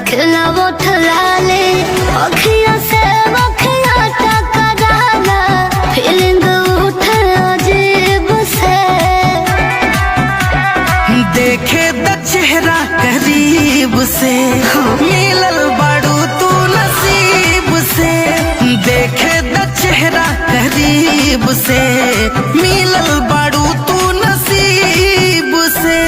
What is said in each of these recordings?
खिला वो ठलाले अखियां से अखियां टकराना फीलिंग उठे अजीब से। देखे द चेहरा करीब से मिलल बाड़ू तू नसीब से। देखे द चेहरा करीब से मिलल बाड़ू तू नसीब से।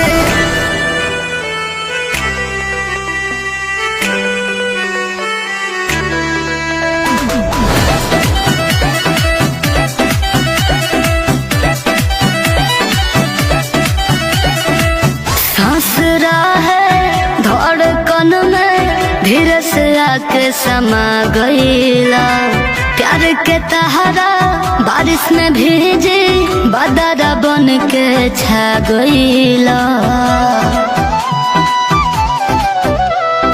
सांस है धड़कन में धीरे से आके समा गईला। प्यार के तहरा बारिश में भीजी बदरा बन के छा गईला।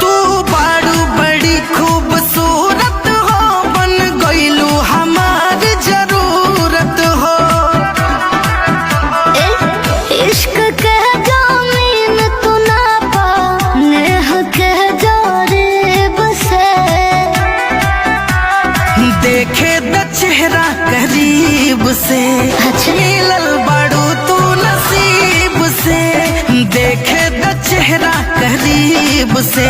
तू बाड़ू बड़ी खूबसूरत हो बन गईलू हमार जरूरत हो। इश्क के जमीन तू ना पा नेह के जोरीब से। देखे द चेहरा करीब से मिलल बाड़ू तू नसीब से। देखे द चेहरा करीब से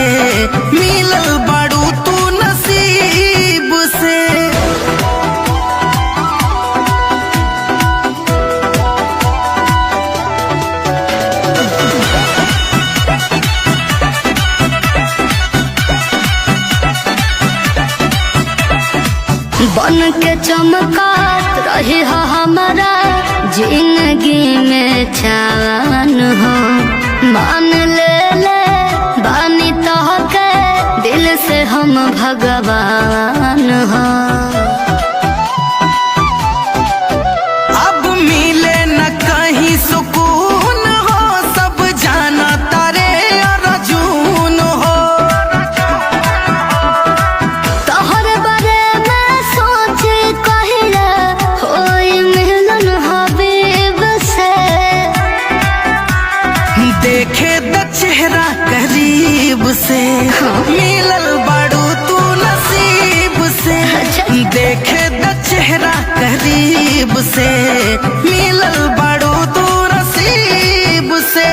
मिलल बाड़ू तू नसीब से। बन के चमकात रही हो हमारा जिंदगी में चान हो। मान ले बानी तो के दिल से हम भगवान हो। अब मिले न कहीं सुकून हो सब जाना तारे अर्जुन हो। तोहर बारे में सोच कहिला होई मिलन हबीब से। देखे द चेहरा करीब से मिलल बाड़ू तू नसीब से। देखे द चेहरा करीब से मिलल बाड़ू तू नसीब से।